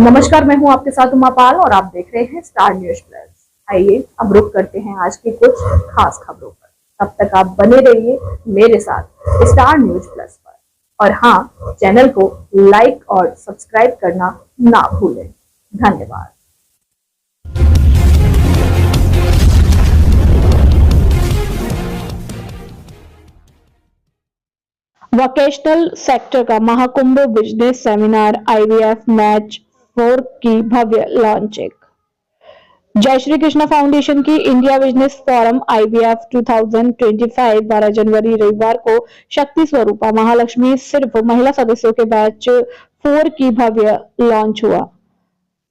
नमस्कार, मैं हूं आपके साथ उमा पाल और आप देख रहे हैं स्टार न्यूज प्लस। आइए अब रुक करते हैं आज की कुछ खास खबरों पर। तब तक आप बने रहिए मेरे साथ स्टार न्यूज प्लस पर और हाँ, चैनल को लाइक और सब्सक्राइब करना ना भूलें। धन्यवाद। वोकेशनल सेक्टर का Mahakumbh business seminar IVF match 4 की भव्य लॉन्चिंग। जय श्री कृष्णा फाउंडेशन की इंडिया बिजनेस फोरम IVF 2025 12 जनवरी रविवार को शक्ति स्वरूपा महालक्ष्मी सिर्फ महिला सदस्यों के बैच 4 की भव्य लॉन्च हुआ।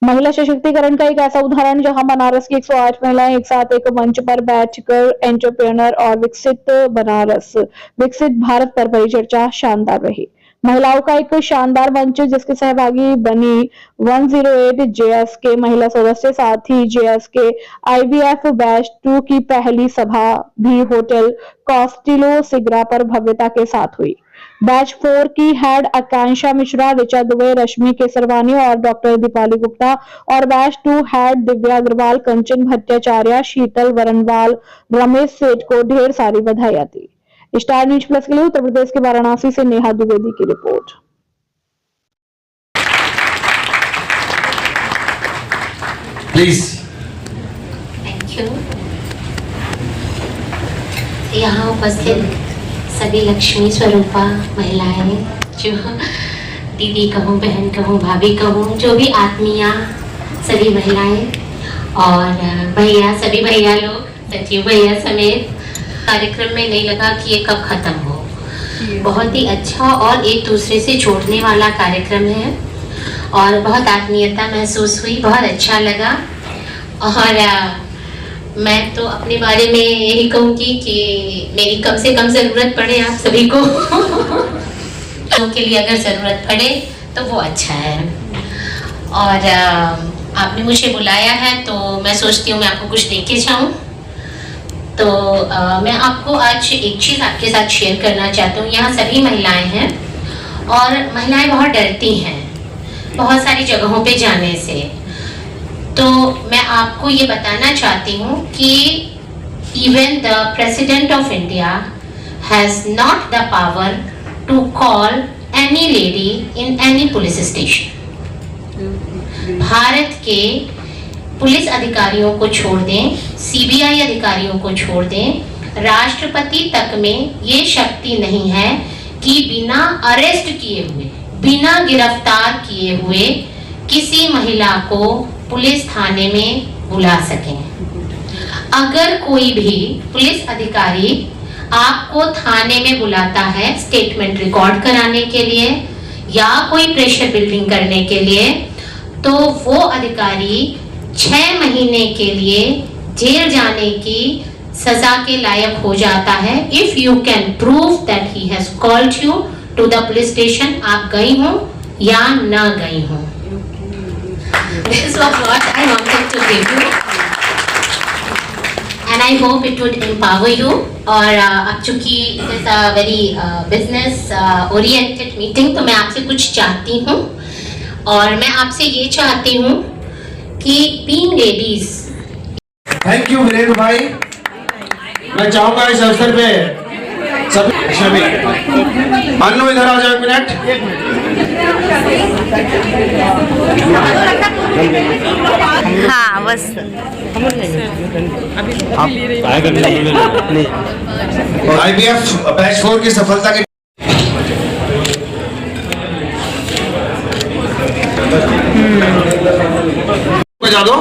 महिला सशक्तिकरण का एक ऐसा उदाहरण जहां बनारस की 108 महिलाएं एक साथ एक मंच पर बैठकर एंटरप्रेन्योर और विकसित भारत पर परिचर्चा शानदार रही। महिलाओं का एक शानदार मंच जिसके सहभागी बनी 108 JSK महिला सदस्य, साथ ही JSK IVF बैच 2 की पहली सभा भी होटल कॉस्टिलो सिगरा पर भव्यता के साथ हुई। बैच 4 की हेड आकांक्षा मिश्रा, ऋचा दुबे, रश्मि केसरवानी और डॉक्टर दीपाली गुप्ता और बैच 2 हेड दिव्या अग्रवाल, कंचन भट्टाचार्य, शीतल वरणवाल, रमेश सेठ को ढेर सारी बधाई दी। स्टार न्यूज प्लस के लिए उत्तर प्रदेश के वाराणसी से नेहा द्विवेदी की रिपोर्ट। प्लीज। Thank you. यहाँ उपस्थित सभी लक्ष्मी स्वरूपा महिलाएं, जो दीदी कहूँ, बहन कहूँ, भाभी कहूँ, जो भी आत्मीया, सभी महिलाएं और भैया, सभी भैया लोग, सचिव भैया समेत, कार्यक्रम में नहीं लगा कि ये कब खत्म हो। बहुत ही अच्छा और एक दूसरे से जोड़ने वाला कार्यक्रम है और बहुत आत्मीयता महसूस हुई, बहुत अच्छा लगा। और मैं तो अपने बारे में यही कहूँगी कि मेरी कम से कम ज़रूरत पड़े आप सभी को के लिए अगर ज़रूरत पड़े तो वो अच्छा है। और आपने मुझे बुलाया है तो मैं सोचती हूँ मैं आपको कुछ दे के जाऊँ। तो मैं आपको आज एक चीज़ आपके साथ शेयर करना चाहती हूँ। यहाँ सभी महिलाएं हैं और महिलाएं बहुत डरती हैं बहुत सारी जगहों पे जाने से। तो मैं आपको ये बताना चाहती हूँ कि even the president of India has not the power to call any lady in any police station. Bharat के पुलिस अधिकारियों को छोड़ दें, CBI अधिकारियों को छोड़ दें, राष्ट्रपति तक में ये शक्ति नहीं है कि बिना अरेस्ट किए हुए, बिना गिरफ्तार किए हुए किसी महिला को पुलिस थाने में बुला सकें। अगर कोई भी पुलिस अधिकारी आपको थाने में बुलाता है स्टेटमेंट रिकॉर्ड कराने के लिए या कोई प्रेशर बिल्डिंग करने के लिए, तो वो अधिकारी 6 महीने के लिए जेल जाने की सजा के लायक हो जाता है। If you can prove that he has called you to the police station, आप गई हो या न गई हो। This was what I wanted to give you and I hope it would empower you। और अब चूंकि it is a very business oriented meeting, तो मैं आपसे कुछ चाहती हूँ और मैं आपसे ये चाहती हूँ कि 3 लेडीज। थैंक यू वीरेंद्र भाई। मैं चाहूंगा इस अवसर पे सभी अन्नू इधर आ जाओ, 1 मिनट। हाँ बस IVF बैच 4 की सफलता के बजा दो।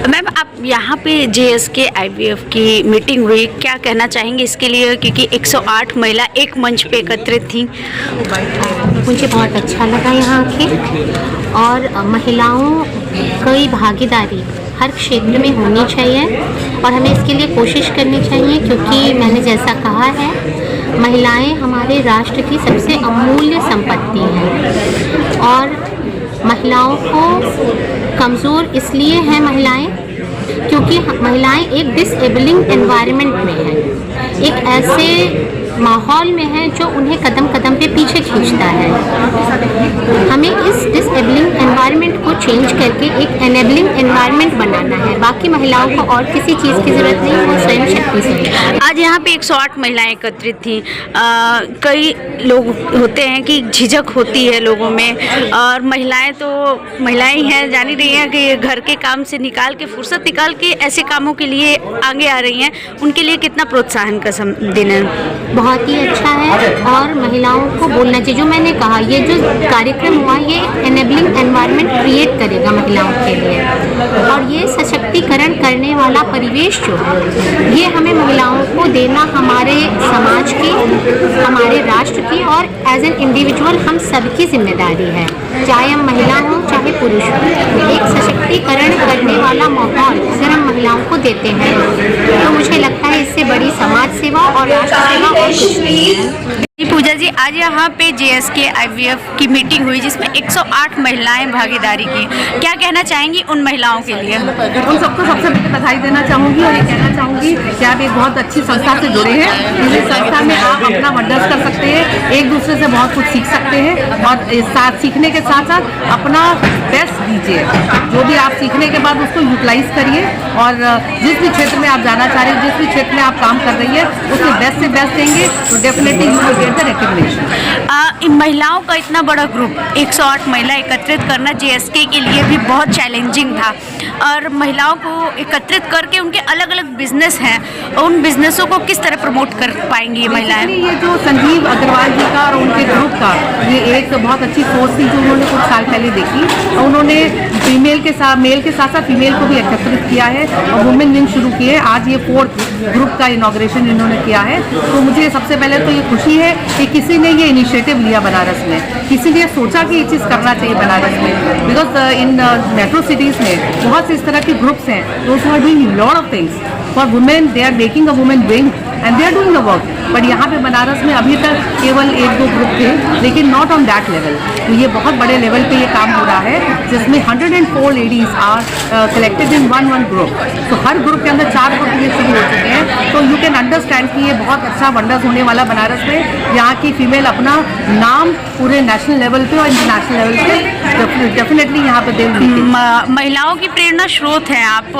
मैम, आप यहाँ पे JSK IVF की मीटिंग हुई, क्या कहना चाहेंगे इसके लिए? क्योंकि 108 महिला एक मंच पे एकत्रित थी। मुझे बहुत अच्छा लगा यहाँ के, और महिलाओं की भागीदारी हर क्षेत्र में होनी चाहिए और हमें इसके लिए कोशिश करनी चाहिए, क्योंकि मैंने जैसा कहा है, महिलाएं हमारे राष्ट्र की सबसे अमूल्य संपत्ति हैं। और महिलाओं को कमज़ोर इसलिए हैं महिलाएं क्योंकि महिलाएं एक डिसेबलिंग एनवायरनमेंट में हैं, एक ऐसे माहौल में हैं जो उन्हें कदम कदम पे पीछे खींचता है। हमें इस डिसेबलिंग एनवायरनमेंट को चेंज करके एक एनेबलिंग एनवायरनमेंट बनाना है। बाकी महिलाओं को और किसी चीज़ की ज़रूरत नहीं, वो स्वयं शक्ति से है। आज यहाँ पे 108 महिलाएं एकत्रित थीं। कई लोग होते हैं कि झिझक होती है लोगों में, और महिलाएं तो महिलाएं ही हैं, जान ही रही हैं कि घर के काम से निकाल के फुर्सत निकाल के ऐसे कामों के लिए आगे आ रही हैं। उनके लिए कितना प्रोत्साहन का दिन है। बहुत ही अच्छा है और महिलाओं को बोलना चाहिए। जो मैंने कहा, ये जो कार्यक्रम हुआ ये एनेबलिंग एनवायरनमेंट क्रिएट करेगा महिलाओं के लिए, और ये सशक्तिकरण करने वाला परिवेश जो है ये हमें महिलाओं को देना हमारे समाज की, हमारे राष्ट्र की और एज एन इंडिविजुअल हम सबकी जिम्मेदारी है, चाहे हम महिला हों चाहे पुरुष हों। एक सशक्तिकरण करने वाला माहौल अगर हम महिलाओं को देते हैं तो मुझे लगता है इससे बड़ी समाज सेवा और राष्ट्र सेवा और कुछ नहीं है। पूजा जी, आज यहाँ पे JSK IVF की मीटिंग हुई जिसमें 108 महिलाएं भागीदारी की। क्या कहना चाहेंगी उन महिलाओं के लिए? उन सबको सबसे पहले बधाई देना चाहूँगी और ये कहना चाहूँगी कि आप एक बहुत अच्छी संस्था से जुड़े हैं। इस संस्था में आप अपना वंडर्स कर सकते हैं, एक दूसरे से बहुत कुछ सीख सकते हैं, और सीखने के साथ साथ अपना बेस्ट दीजिए। जो भी आप सीखने के बाद उसको यूटिलाइज करिए, और जिस भी क्षेत्र में आप जाना चाह रहे हैं, जिस भी क्षेत्र में आप काम कर रही है उसमें बेस्ट से बेस्ट देंगे तो definitely you will get the recognition. इन महिलाओं का इतना बड़ा ग्रुप 108 महिला एकत्रित करना JSK के लिए भी बहुत चैलेंजिंग था, और महिलाओं को एकत्रित करके उनके अलग अलग बिजनेस हैं, उन बिजनेसों को किस तरह प्रमोट कर पाएंगी ये महिलाएं? ये जो संजीव अग्रवाल जी का और उनके ग्रुप का ये एक बहुत अच्छी सोच थी जो उन्होंने कुछ साल पहले देखी, और उन्होंने फीमेल के साथ मेल के साथ साथ फीमेल को भी एकत्रित किया है और वुमेन विंग शुरू की है। आज ये 4th ग्रुप का इनॉग्रेशन इन्होंने किया है। तो मुझे सबसे पहले तो ये खुशी है कि किसी ने ये इनिशिएटिव लिया बनारस में, किसी ने सोचा कि ये चीज़ करना चाहिए बनारस में, बिकॉज इन मेट्रो सिटीज़ में बहुत से इस तरह के ग्रुप्स हैं, those who are doing lot of things for women, they are making a women wing and they are doing the work. But यहाँ पे बनारस में अभी तक केवल 1-2 ग्रुप थे, लेकिन नॉट ऑन दैट लेवल। तो ये बहुत बड़े लेवल पे ये काम हो रहा है, जिसमें 104 ladies are collected in one group. तो हर ग्रुप के अंदर 4 ग्रुप ये शुरू हो चुके हैं। तो यू कैन अंडरस्टैंड कि ये बहुत अच्छा वंडर्स होने वाला बनारस में। यहाँ की फीमेल अपना नाम पूरे नेशनल लेवल पे और इंटरनेशनल लेवल पे डेफिनेटली यहाँ पे देंगे। महिलाओं की प्रेरणा स्रोत हैं आप।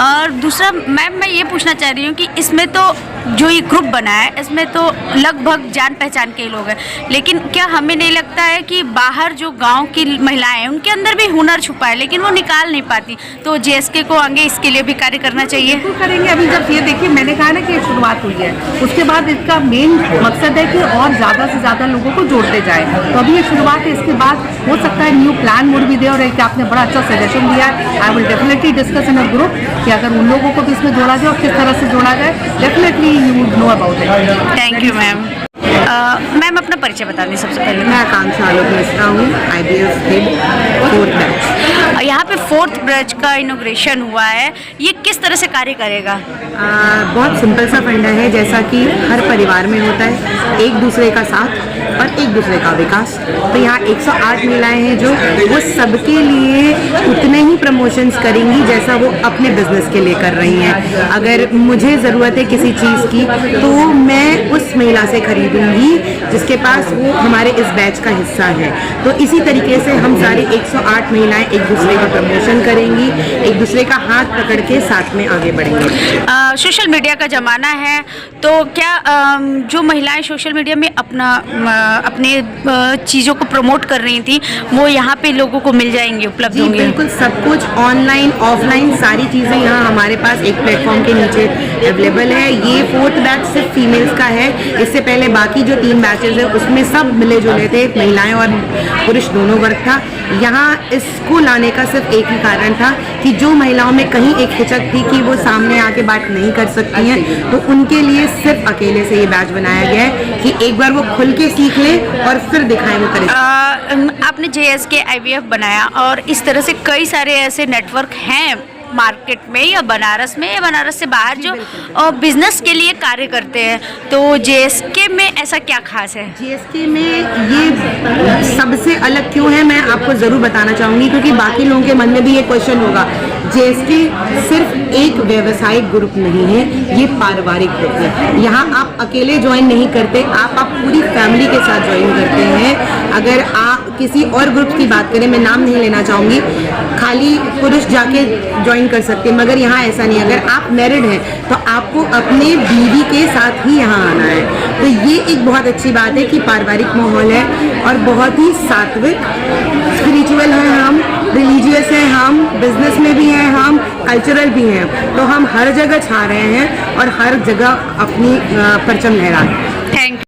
और दूसरा मैम, मैं ये पूछना चाह रही हूँ कि इसमें तो जो ये ग्रुप बना है इसमें तो लगभग जान पहचान के लोग हैं, लेकिन क्या हमें नहीं लगता है कि बाहर जो गांव की महिलाएं हैं उनके अंदर भी हुनर छुपा है लेकिन वो निकाल नहीं पाती? तो JSK को आगे इसके लिए भी कार्य करना चाहिए। बिल्कुल करेंगे। अभी जब ये देखिए, मैंने कहा ना कि ये शुरुआत हुई है, उसके बाद इसका मेन मकसद है कि और ज़्यादा से ज़्यादा लोगों को जोड़ते जाए। तो अभी ये शुरुआत है, इसके बाद हो सकता है न्यू प्लान मोड भी दे। और एक आपने बड़ा अच्छा सजेशन दिया है, I will definitely discuss in a group कि अगर उन लोगों को भी इसमें जोड़ा जाए और किस तरह से जोड़ा जाए, definitely you would know about it. Thank you ma'am. Ma'am अपना परिचय बता दें सबसे पहले। मैं आकांक्षा आलोक मिश्रा हूँ, IVF हेड 4th बैच। यहाँ पे 4th बैच का इनॉग्रेशन हुआ है, ये किस तरह से कार्य करेगा? बहुत सिंपल सा फंडा है, जैसा कि हर परिवार में होता है, एक दूसरे का साथ और एक दूसरे का विकास। तो यहाँ 108 महिलाएं हैं जो वो सबके लिए उतने ही प्रमोशंस करेंगी जैसा वो अपने बिजनेस के लिए कर रही हैं। अगर मुझे ज़रूरत है किसी चीज़ की तो मैं उस महिला से खरीदूंगी जिसके पास वो हमारे इस बैच का हिस्सा है। तो इसी तरीके से हम सारी 108 महिलाएं एक दूसरे का प्रमोशन करेंगी, एक दूसरे का हाथ पकड़ के साथ में आगे बढ़ेंगे। सोशल मीडिया का ज़माना है, तो क्या जो महिलाएं सोशल मीडिया में अपने चीज़ों को प्रमोट कर रही थी वो यहाँ पे लोगों को मिल जाएंगी, उपलब्ध होंगी? बिल्कुल, सब कुछ ऑनलाइन ऑफलाइन सारी चीज़ें यहाँ हमारे पास एक प्लेटफॉर्म के नीचे अवेलेबल है। ये 4th बैच सिर्फ फीमेल्स का है, इससे पहले बाकी जो 3 बैचेज है उसमें सब मिले जुले थे, महिलाएं और पुरुष दोनों वर्ग था। यहाँ इसको लाने का सिर्फ एक ही कारण था कि जो महिलाओं में कहीं एक हिचक थी कि वो सामने आके बात नहीं कर सकती हैं, तो उनके लिए सिर्फ अकेले से ये बैच बनाया गया है कि एक बार वो खुल के सीख ले और फिर दिखाएं वो करें। आपने JSK IVF बनाया और इस तरह से कई सारे ऐसे नेटवर्क हैं मार्केट में या बनारस में या बनारस से बाहर जो बिजनेस के लिए कार्य करते हैं, तो JSK में ऐसा क्या खास है? JSK में ये सबसे अलग क्यों है मैं आपको ज़रूर बताना चाहूँगी, क्योंकि बाकी लोगों के मन में भी ये क्वेश्चन होगा। JSK सिर्फ एक व्यवसायिक ग्रुप नहीं है, ये पारिवारिक ग्रुप है। यहाँ आप अकेले ज्वाइन नहीं करते, आप पूरी फैमिली के साथ ज्वाइन करते हैं। अगर आप किसी और ग्रुप की बात करें, मैं नाम नहीं लेना चाहूँगी, खाली पुरुष जाके ज्वाइन कर सकते हैं, मगर यहाँ ऐसा नहीं। अगर आप मैरिड हैं तो आपको अपने बीवी के साथ ही यहाँ आना है। तो ये एक बहुत अच्छी बात है कि पारिवारिक माहौल है और बहुत ही सात्विक, स्पिरिचुअल है, हम रिलीजियस हैं, हम बिजनेस में भी हैं, हम कल्चरल भी हैं। तो हम हर जगह छा रहे हैं और हर जगह अपनी परचम लहरा रहे हैं। थैंक